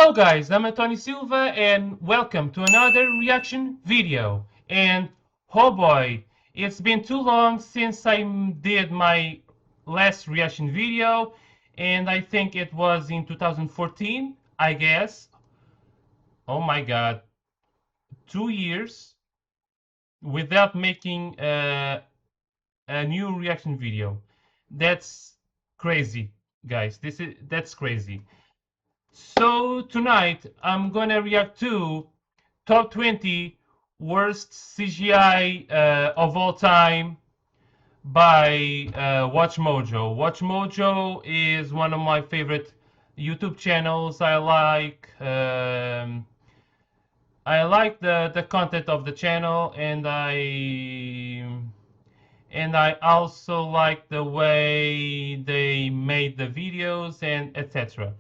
Hello guys, I'm Tony Silva and welcome to another reaction video. And oh boy, it's been too long since I did my last reaction video, and I think it was in 2014, I guess. Oh my god, 2 years without making a new reaction video. That's crazy, guys. That's crazy. So tonight I'm gonna react to top 20 worst CGI of all time by WatchMojo. WatchMojo is one of my favorite YouTube channels. I like the content of the channel, and I also like the way they made the videos and etc.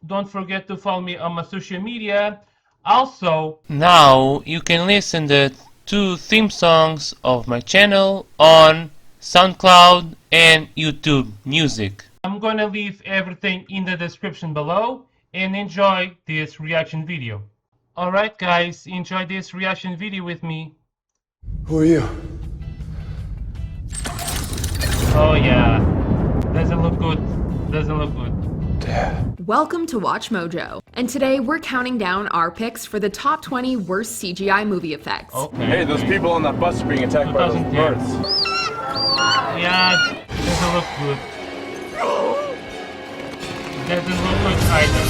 Don't forget to follow me on my social media. Also, now you can listen to 2 theme songs of my channel on SoundCloud and YouTube Music. I'm gonna leave everything in the description below, and enjoy this reaction video. Alright guys, enjoy this reaction video with me. Who are you? Oh yeah, doesn't look good. Doesn't look good. Dad. Welcome to WatchMojo, and today we're counting down our picks for the top 20 worst CGI movie effects. Okay. Hey, those people on that bus are being attacked by those 2010. birds. Yeah, doesn't look good. Doesn't look good either.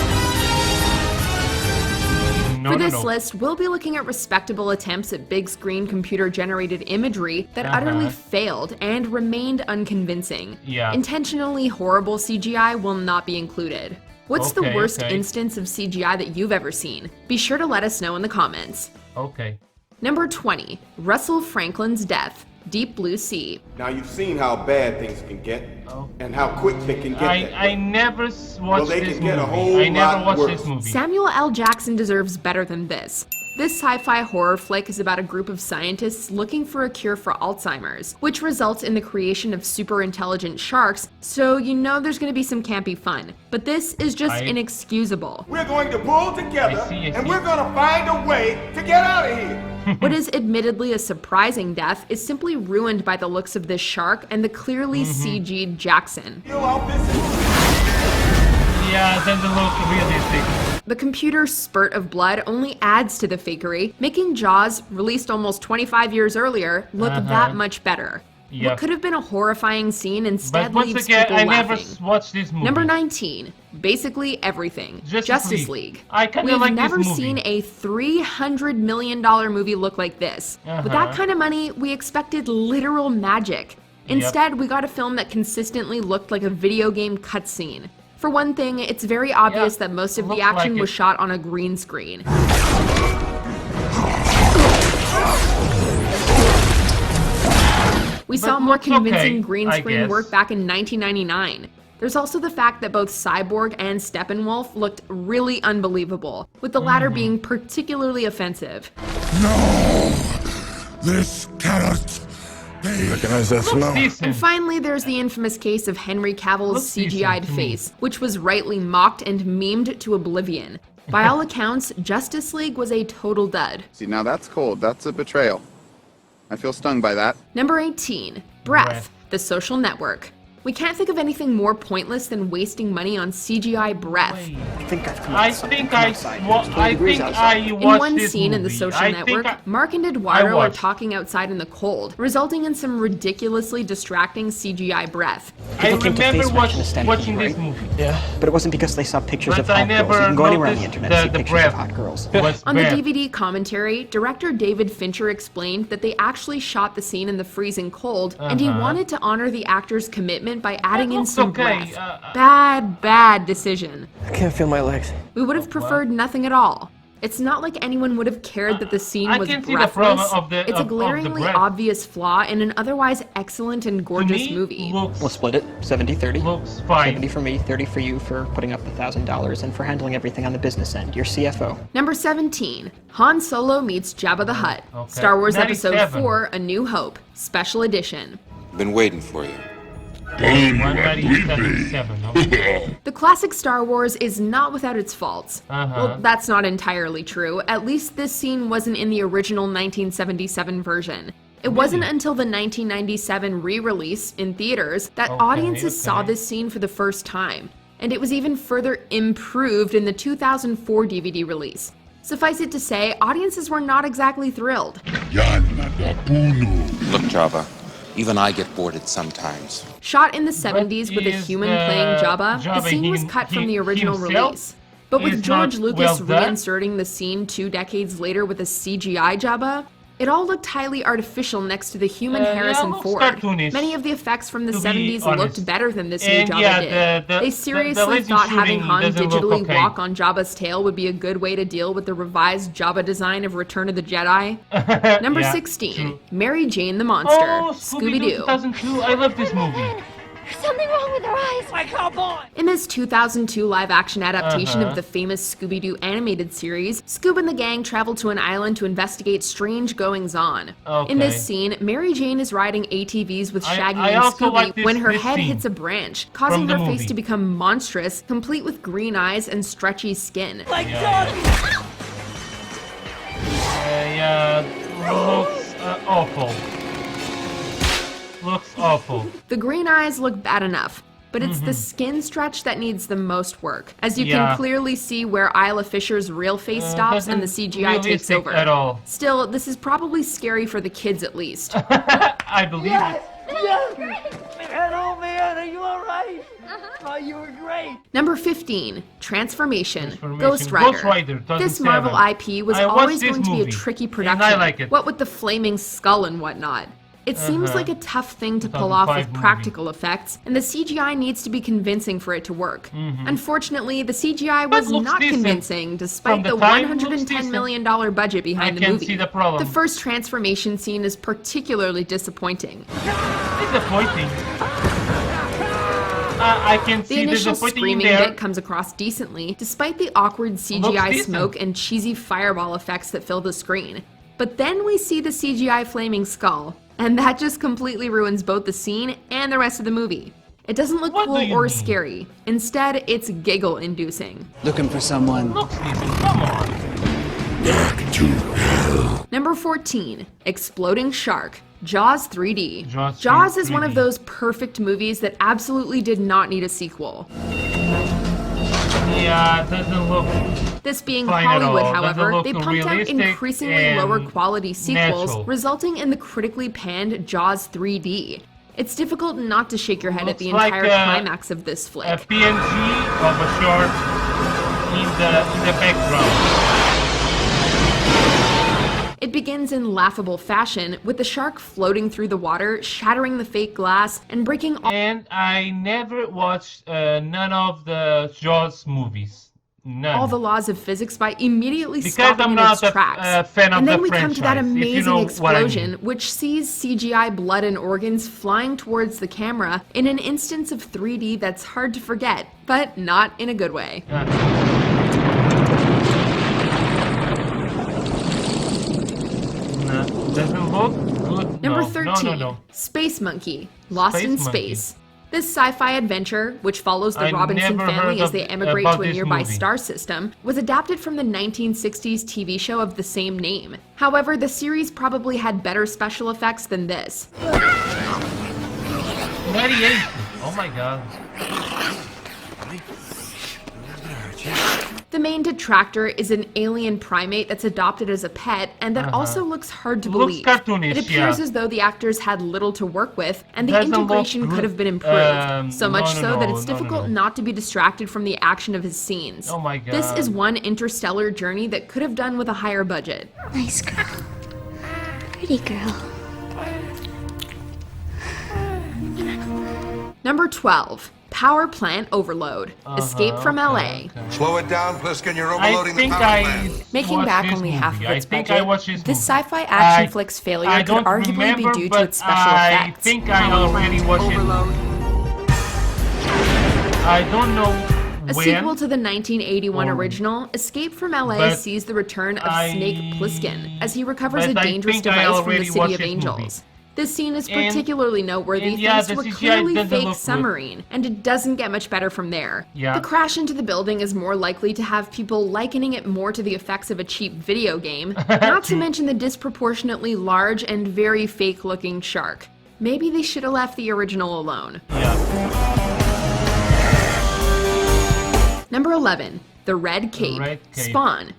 For this list, we'll be looking at respectable attempts at big screen computer-generated imagery that utterly failed and remained unconvincing. Yeah. Intentionally horrible CGI will not be included. What's the worst instance of CGI that you've ever seen? Be sure to let us know in the comments. Okay. Number 20, Russell Franklin's death. Deep Blue Sea. Now you've seen how bad things can get, and how quick they can get. I never watched this movie. I never watched this movie. Samuel L. Jackson deserves better than this. This sci-fi horror flick is about a group of scientists looking for a cure for Alzheimer's, which results in the creation of super intelligent sharks, so you know there's going to be some campy fun. But this is just inexcusable. We're going to pull together, and we're going to find a way to get out of here. What is admittedly a surprising death is simply ruined by the looks of this shark and the clearly CG'd Jackson. Yeah, it doesn't look realistic. The computer spurt of blood only adds to the fakery, making Jaws, released almost 25 years earlier, look that much better. Yep. What could have been a horrifying scene instead but leaves again, people I laughing. never watched this movie. Number 19, basically everything. Justice League. I kind We've of like never this movie. seen a $300 million movie look like this. With that kind of money, we expected literal magic. Instead, we got a film that consistently looked like a video game cutscene. For one thing, it's very obvious that most of the action was shot on a green screen. We saw more convincing green screen work back in 1999. There's also the fact that both Cyborg and Steppenwolf looked really unbelievable, with the latter being particularly offensive. No! This cannot be. Recognize that smell? And finally, there's the infamous case of Henry Cavill's CGI'd face, which was rightly mocked and memed to oblivion. By all accounts, Justice League was a total dud. See, now that's cold. That's a betrayal. I feel stung by that. Number 18, Breath, The Social Network. We can't think of anything more pointless than wasting money on CGI breath. I think I watched In one this scene movie. in The Social Network, Mark and Eduardo are talking outside in the cold, resulting in some ridiculously distracting CGI breath. I remember watching right? this movie. Yeah, but it wasn't because they saw pictures of But I hot girls. never You can go anywhere on the noticed internet and see the pictures breath of hot girls. On the DVD commentary, director David Fincher explained that they actually shot the scene in the freezing cold, and he wanted to honor the actor's commitment by adding in some breath. Bad decision. I can't feel my legs. We would have preferred nothing at all. It's not like anyone would have cared that the scene was can see the problem breathless. It's a glaringly obvious flaw in an otherwise excellent and gorgeous movie. We'll split it, 70-30. Looks fine. 70 for me, 30 for you for putting up the $1,000 and for handling everything on the business end. Your CFO. Number 17, Han Solo meets Jabba the Hutt. Star Wars 97. Episode 4, A New Hope, Special Edition. Been waiting for you. The classic Star Wars is not without its faults. Well, that's not entirely true. At least this scene wasn't in the original 1977 version. It wasn't until the 1997 re-release in theaters that audiences saw this scene for the first time, and it was even further improved in the 2004 DVD release. Suffice it to say, audiences were not exactly thrilled. Look, Jabba, even I get bored sometimes. Shot in the 70s with a human playing Jabba, the scene was cut from the original release. But with George Lucas reinserting the scene 2 decades later with a CGI Jabba, it all looked highly artificial next to the human Harrison Ford. Many of the effects from the 70s looked better than this new Jabba did. They seriously thought having Han digitally walk on Jabba's tail would be a good way to deal with the revised Jabba design of Return of the Jedi. Number 16, Mary Jane the Monster, Scooby-Doo. 2002, I love this movie. There's something wrong with her eyes. My cowboy. In this 2002 live-action adaptation of the famous Scooby-Doo animated series, Scoob and the gang travel to an island to investigate strange goings-on. In this scene, Mary Jane is riding ATVs with Shaggy and Scooby when her head hits a branch, causing her face to become monstrous, complete with green eyes and stretchy skin. Like Doggy. Looks awful. Looks awful. The green eyes look bad enough, but it's the skin stretch that needs the most work, as you can clearly see where Isla Fisher's real face stops and the CGI takes over. At all. Still, this is probably scary for the kids at least. I believe it. Oh man, are you alright? Oh, you were great. Number 15, Transformation, Ghost Rider. This Marvel IP was I always watched going this to be a movie, tricky and production, I like it. what with the flaming skull and whatnot. It seems like a tough thing to pull off with 2005 practical effects, and the CGI needs to be convincing for it to work. Unfortunately, the CGI was not convincing, despite the $110 million budget behind the movie. The first transformation scene is particularly disappointing. Disappointing? I can see the initial disappointing screaming there. bit comes across decently, despite the awkward CGI smoke and cheesy fireball effects that fill the screen. But then we see the CGI flaming skull, and that just completely ruins both the scene and the rest of the movie. It doesn't look cool or scary. Instead, it's giggle-inducing. Looking for someone. Look, Steven, come on. Back to hell. Number 14, Exploding Shark, Jaws 3D. Jaws is one of those perfect movies that absolutely did not need a sequel. Yeah, it doesn't look This being fine Hollywood, at all. however, Doesn't they look pumped out realistic increasingly and lower quality sequels, natural. resulting in the critically panned Jaws 3D. It's difficult not to shake your head at the Looks like entire climax of this flick. a PNG of a shark in the background. It begins in laughable fashion, with the shark floating through the water, shattering the fake glass, and breaking all And I never watched none of the Jaws movies. None. the laws of physics by immediately Because stopping I'm in not its tracks. fan of And then the we come to that franchise, if you amazing know what I explosion, mean. which sees CGI blood and organs flying towards the camera in an instance of 3D that's hard to forget, but not in a good way. Doesn't look good. Number No, 13, no. Space Monkey, Lost Space in Monkey. Space. This sci-fi adventure, which follows the I Robinson never family heard as they emigrate about to a this nearby movie. star system, was adapted from the 1960s TV show of the same name. However, the series probably had better special effects than this. 98. Oh my god. The main detractor is an alien primate that's adopted as a pet, and that also looks hard to Looks believe. cartoonish, It appears yeah. as though the actors had little to work with, and the Doesn't look integration could good. have been improved, so much no, that it's no, difficult no. not to be distracted from the action of his scenes. Oh my god. This is one interstellar journey that could have done with a higher budget. Nice girl. Pretty girl. Number 12, Power Plant Overload, Escape from LA. Slow it down, Pliskin. You're I overloading the think power plant. Making watched back this only movie. half of I its think budget, I watched this this movie. sci-fi action I- flick's failure I could don't arguably remember, be due to but its special I effects. think I already watched it. I don't know A when. sequel to the 1981 or- original, Escape from LA but sees the return of I- Snake Plissken as he recovers a but I dangerous think I device from the already City watched of this movie. Angels. This scene is particularly noteworthy thanks to a clearly fake submarine, and it doesn't get much better from there. The crash into the building is more likely to have people likening it more to the effects of a cheap video game, not to mention the disproportionately large and very fake-looking shark. Maybe they should have left the original alone. Number 11. The Red Cape. Spawn.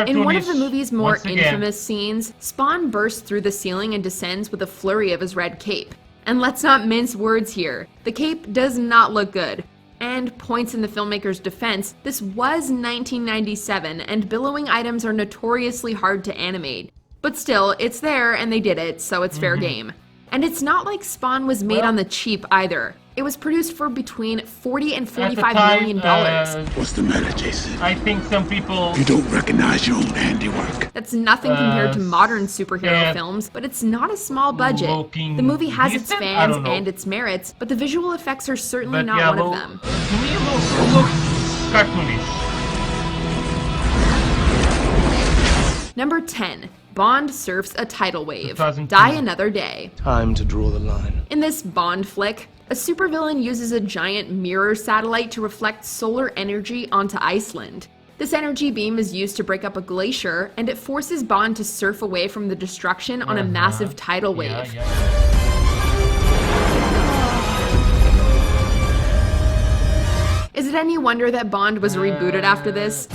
In one of the movie's more infamous scenes, Spawn bursts through the ceiling and descends with a flurry of his red cape. And let's not mince words here. The cape does not look good. And points in the filmmaker's defense, this was 1997 and billowing items are notoriously hard to animate. But still, it's there and they did it, so it's fair game. And it's not like Spawn was made on the cheap either. It was produced for between $40 and $45 million. What's the matter, Jason? I think some people... You don't recognize your own handiwork. That's nothing compared to modern superhero films, but it's not a small budget. The movie has its fans and its merits, but the visual effects are certainly not one of them. To me, it looks cartoonish. Number 10. Bond surfs a tidal wave. Die Another Day. Time to draw the line. In this Bond flick, a supervillain uses a giant mirror satellite to reflect solar energy onto Iceland. This energy beam is used to break up a glacier, and it forces Bond to surf away from the destruction on a massive tidal wave. Is it any wonder that Bond was rebooted after this?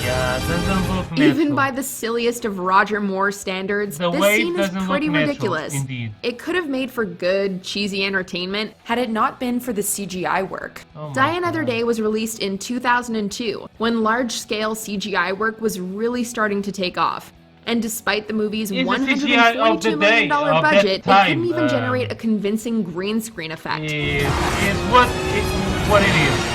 Doesn't look natural. Even by the silliest of Roger Moore standards, this scene is pretty ridiculous. Indeed. It could have made for good, cheesy entertainment had it not been for the CGI work. Die Another Day was released in 2002, when large-scale CGI work was really starting to take off. And despite the movie's $142 million budget, they couldn't even generate a convincing green screen effect. It's what it is.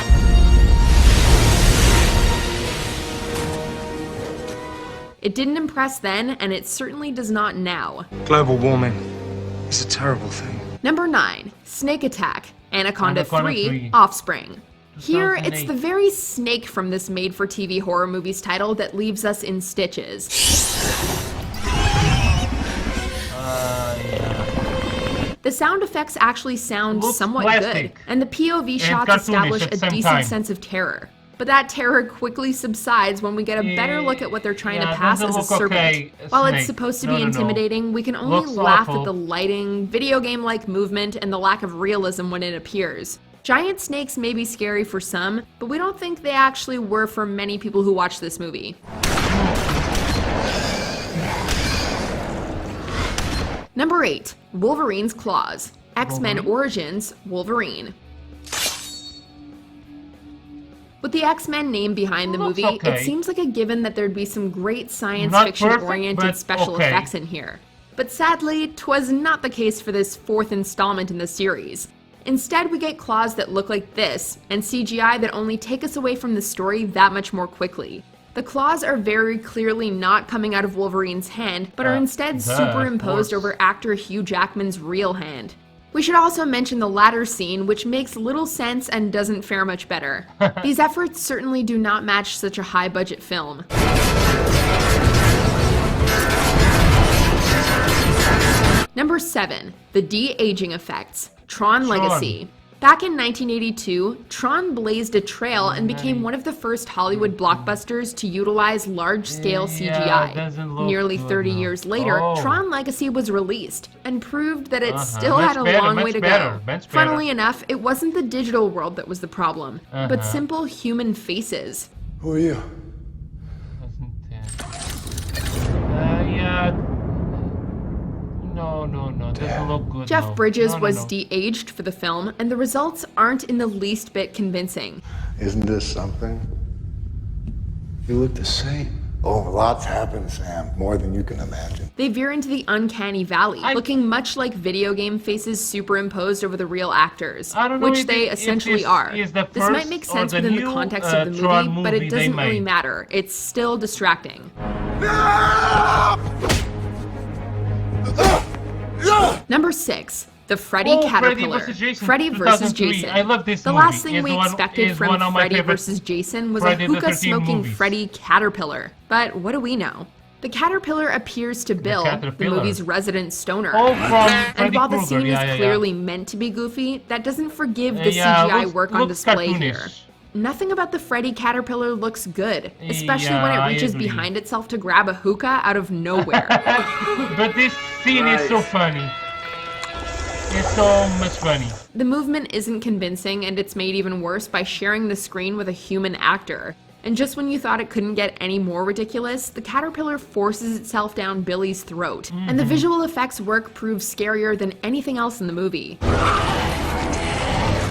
It didn't impress then, and it certainly does not now. Global warming is a terrible thing. Number 9. Snake Attack. Anaconda 3. Offspring. Here, it's the very snake from this made-for-TV horror movie's title that leaves us in stitches. The sound effects actually sound somewhat good, and the POV shots establish a decent sense of terror. But that terror quickly subsides when we get a better look at what they're trying to pass as a serpent. While it's supposed to be intimidating, we can only laugh at the lighting, video game-like movement, and the lack of realism when it appears. Giant snakes may be scary for some, but we don't think they actually were for many people who watched this movie. Number 8. Wolverine's Claws. X-Men Origins Wolverine. With the X-Men name behind the movie, it seems like a given that there'd be some great science fiction-oriented special effects in here. But sadly, 'twas not the case for this 4th installment in the series. Instead, we get claws that look like this, and CGI that only take us away from the story that much more quickly. The claws are very clearly not coming out of Wolverine's hand, but are instead superimposed over actor Hugh Jackman's real hand. We should also mention the latter scene, which makes little sense and doesn't fare much better. These efforts certainly do not match such a high-budget film. Number 7. The de-aging effects. Tron Legacy. Back in 1982, Tron blazed a trail and became one of the first Hollywood blockbusters to utilize large-scale CGI. Nearly 30 years later, Tron Legacy was released and proved that it still had a long way to go. Funnily enough, it wasn't the digital world that was the problem, but simple human faces. Who are you? No, doesn't look good. Jeff Bridges was de-aged for the film, and the results aren't in the least bit convincing. Isn't this something? You look the same. Oh, lots happened, Sam. More than you can imagine. They veer into the uncanny valley, looking much like video game faces superimposed over the real actors, which they essentially are. This might make sense within the context of the movie, but it doesn't really matter. It's still distracting. Number 6. The The Freddy Caterpillar. Freddy vs. Jason. I love this The movie. last thing we expected from Freddy vs. Jason was a hookah-smoking Freddy Caterpillar. But what do we know? The Caterpillar appears to Bill, the movie's resident stoner. And while the scene is clearly meant to be goofy, that doesn't forgive the CGI work on display here. Nothing about the Freddy Caterpillar looks good, especially when it reaches behind itself to grab a hookah out of nowhere. But this scene is so funny. It's so much funny. The movement isn't convincing, and it's made even worse by sharing the screen with a human actor. And just when you thought it couldn't get any more ridiculous, the caterpillar forces itself down Billy's throat. And the visual effects work proves scarier than anything else in the movie.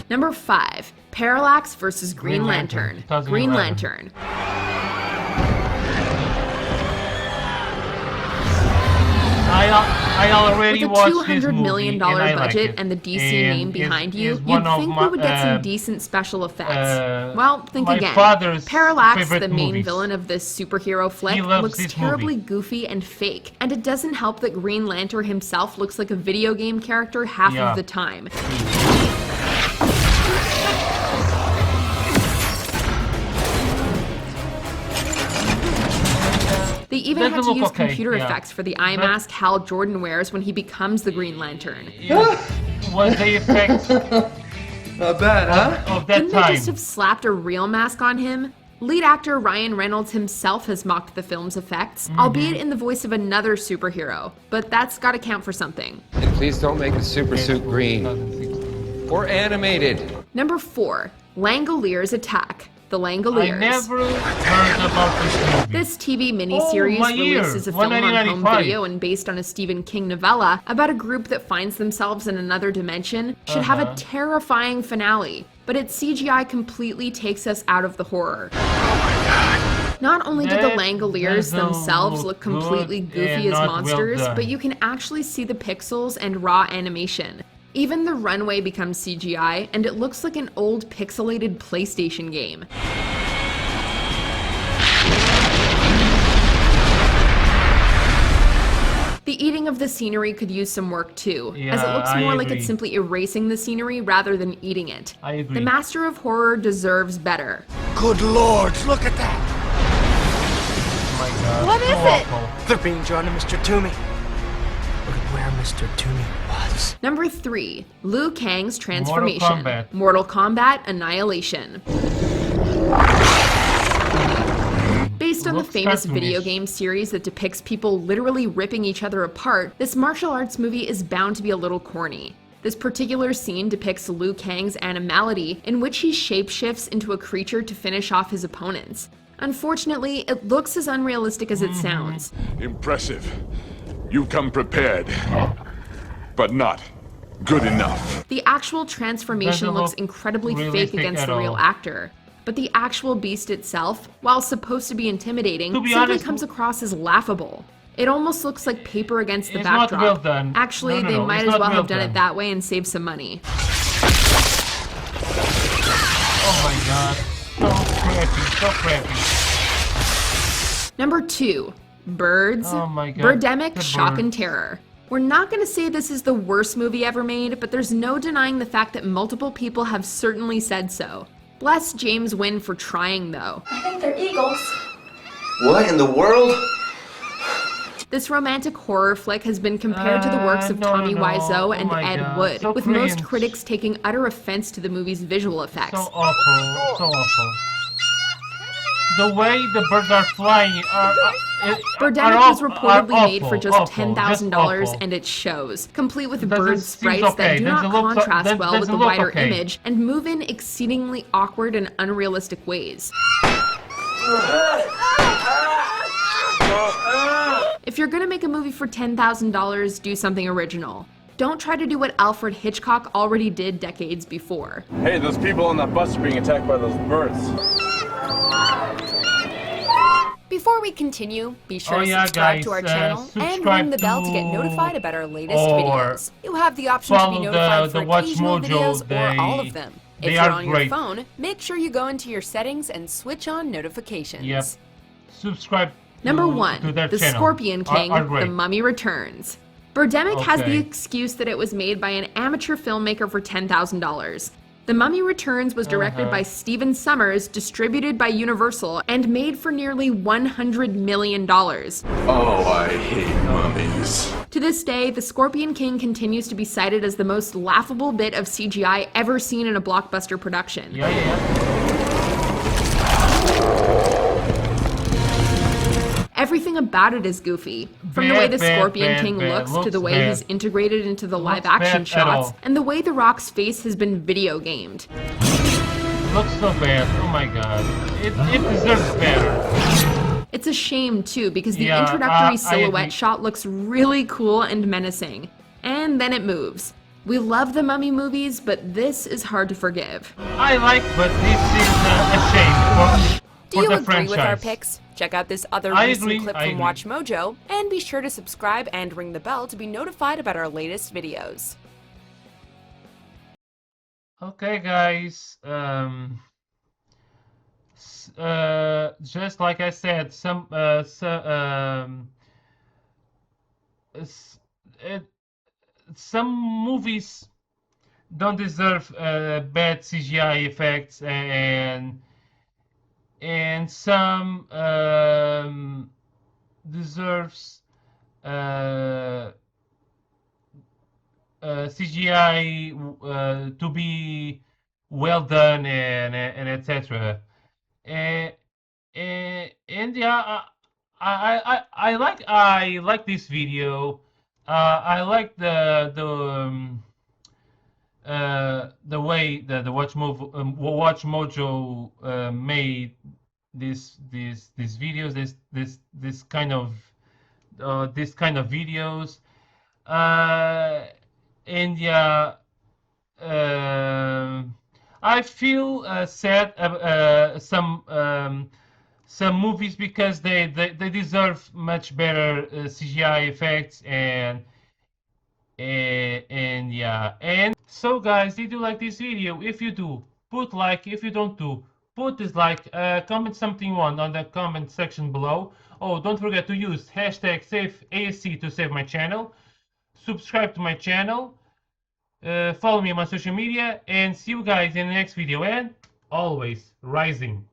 Number 5. Parallax vs. Green Lantern. Green Lantern. I already watched this movie. With a $200 million budget and the DC name behind you, you'd think we would get some decent special effects. Well, think again. Parallax, the main villain of this superhero flick, looks terribly goofy and fake. And it doesn't help that Green Lantern himself looks like a video game character half of the time. They even had to use computer effects for the eye mask Hal Jordan wears when he becomes the Green Lantern. Was the effect not bad, huh? Of that Couldn't time. they just have slapped a real mask on him? Lead actor Ryan Reynolds himself has mocked the film's effects, albeit in the voice of another superhero. But that's gotta count for something. And please don't make the super suit green. Or animated. Number 4. Langoliers Attack. The Langoliers. I never heard about this movie. This TV miniseries releases a film on home video and based on a Stephen King novella about a group that finds themselves in another dimension should have a terrifying finale, but its CGI completely takes us out of the horror. Not only do the Langoliers themselves look completely goofy as monsters, but you can actually see the pixels and raw animation. Even the runway becomes CGI, and it looks like an old pixelated PlayStation game. The eating of the scenery could use some work too, as it looks more like it's simply erasing the scenery rather than eating it. I agree. The master of horror deserves better. Good lord, look at that! Oh my God. What is it? They're being drawn to Mr. Toomey. Look at where Mr. Toomey was. Number 3. Liu Kang's transformation. Mortal Kombat Annihilation. Based on the famous video game series that depicts people literally ripping each other apart, this martial arts movie is bound to be a little corny. This particular scene depicts Liu Kang's animality, in which he shapeshifts into a creature to finish off his opponents. Unfortunately, it looks as unrealistic as it sounds. Impressive. You come prepared, but not good enough. The actual transformation looks incredibly fake against the real actor. But the actual beast itself, while supposed to be intimidating, simply comes across as laughable. It almost looks like paper against the backdrop. Not well done. Actually, they might as well have done it that way and save some money. Oh my God. So crappy, so crappy. Number 2. Birds. Oh my God. Birdemic Shock and Terror. We're not going to say this is the worst movie ever made, but there's no denying the fact that multiple people have certainly said so. Bless James Wynn for trying, though. I think they're eagles. What in the world? This romantic horror flick has been compared to the works of Tommy Wiseau and Ed Wood, with most critics taking utter offense to the movie's visual effects. So awful, so awful. The way the birds are flying Birdemic was reportedly made for just $10,000 and it shows, complete with bird sprites that do not contrast well with the wider image and move in exceedingly awkward and unrealistic ways. If you're gonna make a movie for $10,000, do something original. Don't try to do what Alfred Hitchcock already did decades before. Hey, those people on that bus are being attacked by those birds. Before we continue, be sure to subscribe to our channel and ring the bell to get notified about our latest videos. You have the option to be notified for occasional videos or all of them. If you're on your phone, make sure you go into your settings and switch on notifications. Yep. Subscribe Number 1. to their The channel. Scorpion King, The Mummy Returns. Birdemic has the excuse that it was made by an amateur filmmaker for $10,000. The Mummy Returns was directed by Stephen Sommers, distributed by Universal, and made for nearly $100 million. Oh, I hate mummies. To this day, the Scorpion King continues to be cited as the most laughable bit of CGI ever seen in a blockbuster production. Everything about it is goofy, from the way the Scorpion King looks to the way he's integrated into the live-action shots, and the way The Rock's face has been video gamed. Looks so bad. Oh my god. It deserves better. It's a shame, too, because the introductory silhouette shot looks really cool and menacing. And then it moves. We love the Mummy movies, but this is hard to forgive. I like, but this is a shame Do you agree with our picks? Check out this other recent clip from WatchMojo, and be sure to subscribe and ring the bell to be notified about our latest videos. Okay, guys. Just like I said, some movies don't deserve bad CGI effects, and some deserves CGI to be well done and etc. And yeah, I like this video. I like the way the WatchMojo made these videos, this kind of videos, and yeah, I feel sad some movies because they deserve much better CGI effects and yeah. And so guys, did you like this video? If you do, put like. If you don't do, put dislike. Comment something on the comment section below. Oh, don't forget to use hashtag SaveASC to save my channel. Subscribe to my channel. Follow me on my social media, and see you guys in the next video, and always rising.